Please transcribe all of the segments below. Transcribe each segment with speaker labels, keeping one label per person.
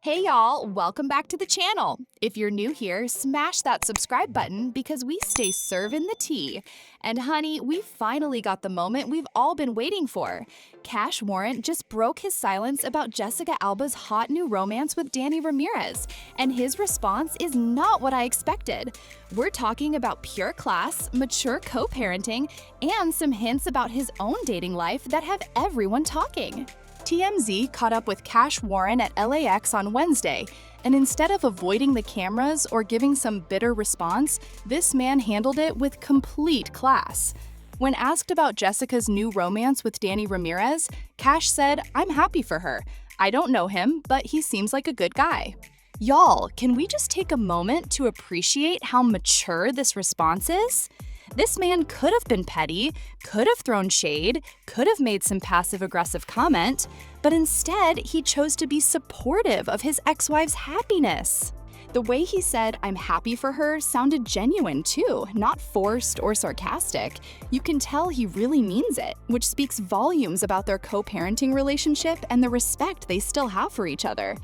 Speaker 1: Hey y'all, welcome back to the channel. If you're new here, smash that subscribe button because we stay serving the tea. And honey, we finally got the moment we've all been waiting for. Cash Warrant just broke his silence about Jessica Alba's hot new romance with Danny Ramirez, and his response is not what I expected. We're talking about pure class, mature co-parenting, and some hints about his own dating life that have everyone talking. TMZ caught up with Cash Warrant at LAX on Wednesday, and instead of avoiding the cameras or giving some bitter response, this man handled it with complete class. When asked about Jessica's new romance with Danny Ramirez, Cash said, "I'm happy for her. I don't know him, but he seems like a good guy." Y'all, can we just take a moment to appreciate how mature this response is? This man could have been petty, could have thrown shade, could have made some passive-aggressive comment, but instead he chose to be supportive of his ex-wife's happiness. The way he said, "I'm happy for her," sounded genuine too, not forced or sarcastic. You can tell he really means it, which speaks volumes about their co-parenting relationship and the respect they still have for each other.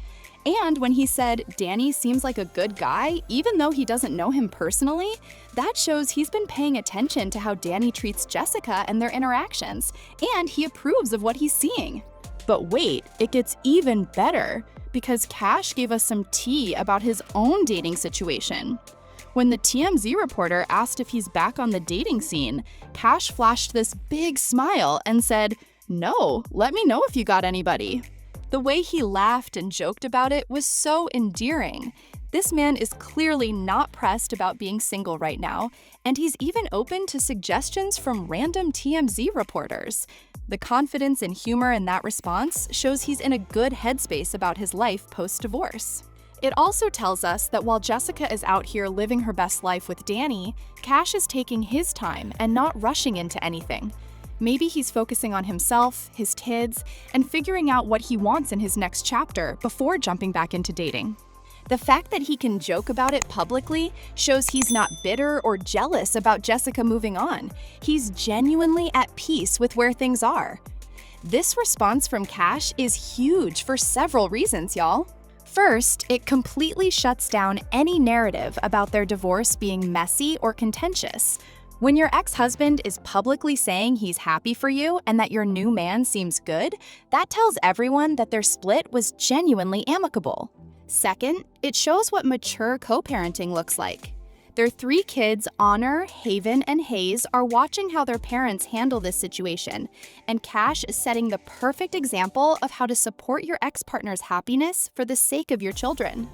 Speaker 1: And when he said, "Danny seems like a good guy, even though he doesn't know him personally," that shows he's been paying attention to how Danny treats Jessica and their interactions, and he approves of what he's seeing. But wait, it gets even better, because Cash gave us some tea about his own dating situation. When the TMZ reporter asked if he's back on the dating scene, Cash flashed this big smile and said, "No, let me know if you got anybody." The way he laughed and joked about it was so endearing. This man is clearly not pressed about being single right now, and he's even open to suggestions from random TMZ reporters. The confidence and humor in that response shows he's in a good headspace about his life post-divorce. It also tells us that while Jessica is out here living her best life with Danny, Cash is taking his time and not rushing into anything. Maybe he's focusing on himself, his kids, and figuring out what he wants in his next chapter before jumping back into dating. The fact that he can joke about it publicly shows he's not bitter or jealous about Jessica moving on. He's genuinely at peace with where things are. This response from Cash is huge for several reasons, y'all. First, it completely shuts down any narrative about their divorce being messy or contentious. When your ex-husband is publicly saying he's happy for you and that your new man seems good, that tells everyone that their split was genuinely amicable. Second, it shows what mature co-parenting looks like. Their three kids, Honor, Haven, and Hayes, are watching how their parents handle this situation, and Cash is setting the perfect example of how to support your ex-partner's happiness for the sake of your children.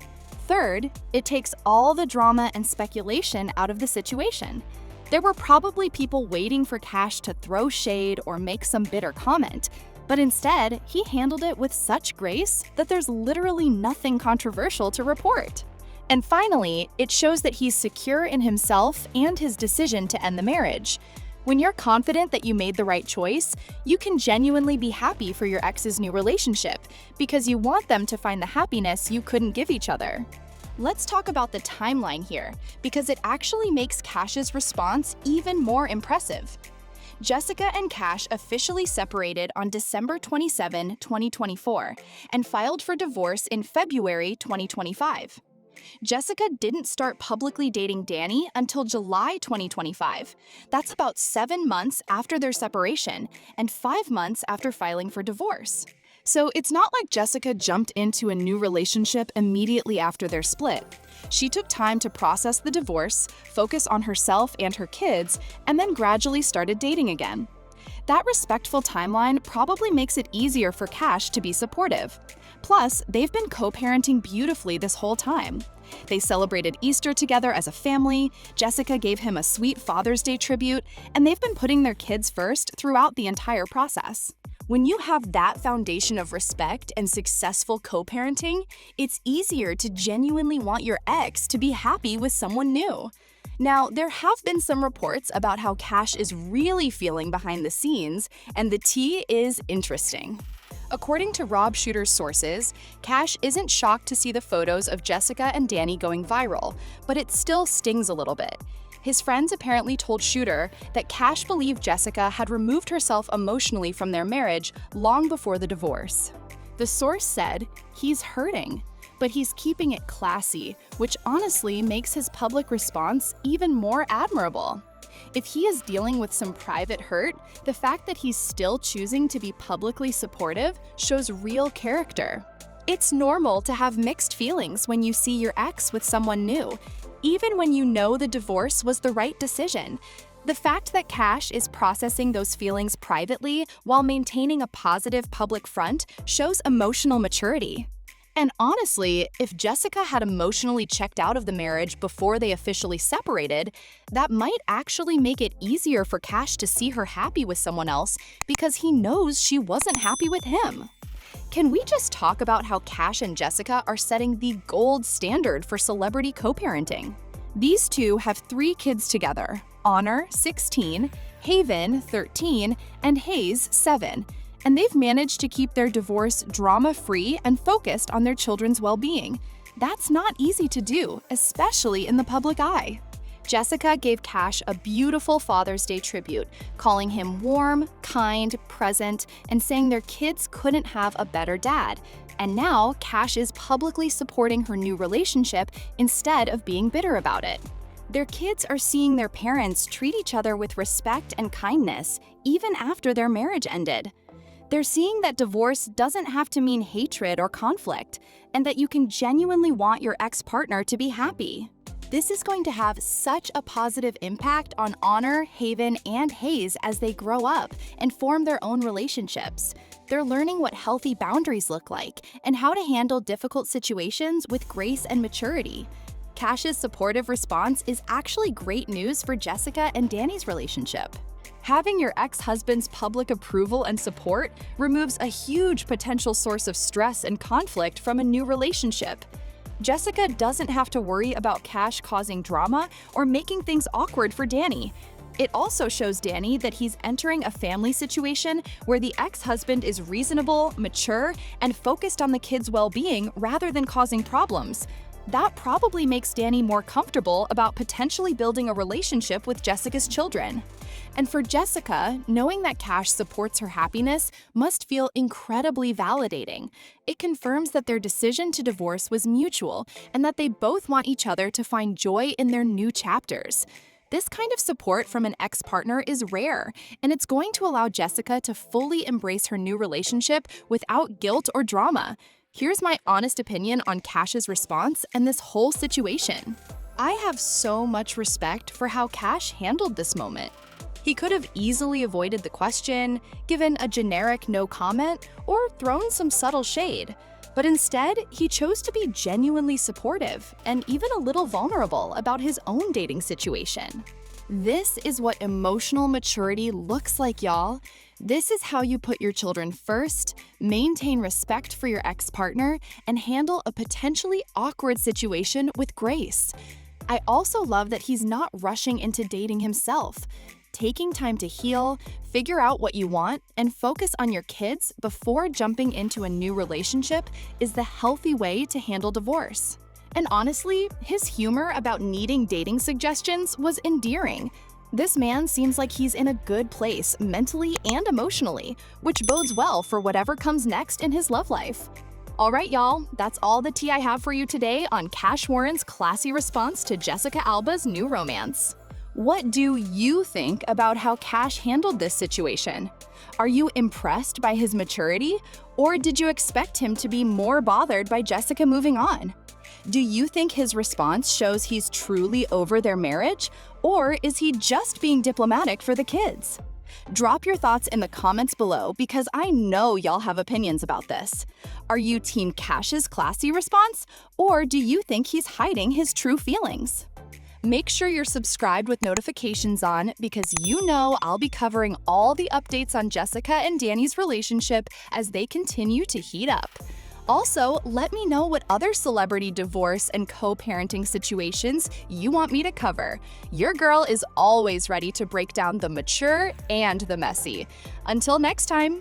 Speaker 1: Third, it takes all the drama and speculation out of the situation. There were probably people waiting for Cash to throw shade or make some bitter comment, but instead, he handled it with such grace that there's literally nothing controversial to report. And finally, it shows that he's secure in himself and his decision to end the marriage. When you're confident that you made the right choice, you can genuinely be happy for your ex's new relationship because you want them to find the happiness you couldn't give each other. Let's talk about the timeline here, because it actually makes Cash's response even more impressive. Jessica and Cash officially separated on December 27, 2024, and filed for divorce in February 2025. Jessica didn't start publicly dating Danny until July 2025. That's about 7 months after their separation and 5 months after filing for divorce. So it's not like Jessica jumped into a new relationship immediately after their split. She took time to process the divorce, focus on herself and her kids, and then gradually started dating again. That respectful timeline probably makes it easier for Cash to be supportive. Plus, they've been co-parenting beautifully this whole time. They celebrated Easter together as a family, Jessica gave him a sweet Father's Day tribute, and they've been putting their kids first throughout the entire process. When you have that foundation of respect and successful co-parenting, it's easier to genuinely want your ex to be happy with someone new. Now, there have been some reports about how Cash is really feeling behind the scenes, and the tea is interesting. According to Rob Shooter's sources, Cash isn't shocked to see the photos of Jessica and Danny going viral, but it still stings a little bit. His friends apparently told Shooter that Cash believed Jessica had removed herself emotionally from their marriage long before the divorce. The source said, "He's hurting," but he's keeping it classy, which honestly makes his public response even more admirable. If he is dealing with some private hurt, the fact that he's still choosing to be publicly supportive shows real character. It's normal to have mixed feelings when you see your ex with someone new, even when you know the divorce was the right decision. The fact that Cash is processing those feelings privately while maintaining a positive public front shows emotional maturity. And honestly, if Jessica had emotionally checked out of the marriage before they officially separated, that might actually make it easier for Cash to see her happy with someone else because he knows she wasn't happy with him. Can we just talk about how Cash and Jessica are setting the gold standard for celebrity co-parenting? These two have 3 kids together: Honor, 16, Haven, 13, and Hayes, 7. And they've managed to keep their divorce drama-free and focused on their children's well-being. That's not easy to do, especially in the public eye. Jessica gave Cash a beautiful Father's Day tribute, calling him warm, kind, present, and saying their kids couldn't have a better dad. And now, Cash is publicly supporting her new relationship instead of being bitter about it. Their kids are seeing their parents treat each other with respect and kindness, even after their marriage ended. They're seeing that divorce doesn't have to mean hatred or conflict, and that you can genuinely want your ex-partner to be happy. This is going to have such a positive impact on Honor, Haven, and Hayes as they grow up and form their own relationships. They're learning what healthy boundaries look like and how to handle difficult situations with grace and maturity. Cash's supportive response is actually great news for Jessica and Danny's relationship. Having your ex-husband's public approval and support removes a huge potential source of stress and conflict from a new relationship. Jessica doesn't have to worry about Cash causing drama or making things awkward for Danny. It also shows Danny that he's entering a family situation where the ex-husband is reasonable, mature, and focused on the kids' well-being rather than causing problems. That probably makes Danny more comfortable about potentially building a relationship with Jessica's children. And for Jessica, knowing that Cash supports her happiness must feel incredibly validating. It confirms that their decision to divorce was mutual and that they both want each other to find joy in their new chapters. This kind of support from an ex-partner is rare, and it's going to allow Jessica to fully embrace her new relationship without guilt or drama. Here's my honest opinion on Cash's response and this whole situation. I have so much respect for how Cash handled this moment. He could have easily avoided the question, given a generic no comment, or thrown some subtle shade. But instead, he chose to be genuinely supportive and even a little vulnerable about his own dating situation. This is what emotional maturity looks like, y'all. This is how you put your children first, maintain respect for your ex-partner, and handle a potentially awkward situation with grace. I also love that he's not rushing into dating himself. Taking time to heal, figure out what you want, and focus on your kids before jumping into a new relationship is the healthy way to handle divorce. And honestly, his humor about needing dating suggestions was endearing. This man seems like he's in a good place mentally and emotionally, which bodes well for whatever comes next in his love life. All right, y'all, that's all the tea I have for you today on Cash Warren's classy response to Jessica Alba's new romance. What do you think about how Cash handled this situation? Are you impressed by his maturity, or did you expect him to be more bothered by Jessica moving on? Do you think his response shows he's truly over their marriage, or is he just being diplomatic for the kids? Drop your thoughts in the comments below because I know y'all have opinions about this. Are you Team Cash's classy response, or do you think he's hiding his true feelings? Make sure you're subscribed with notifications on because you know I'll be covering all the updates on Jessica and Danny's relationship as they continue to heat up. Also, let me know what other celebrity divorce and co-parenting situations you want me to cover. Your girl is always ready to break down the mature and the messy. Until next time,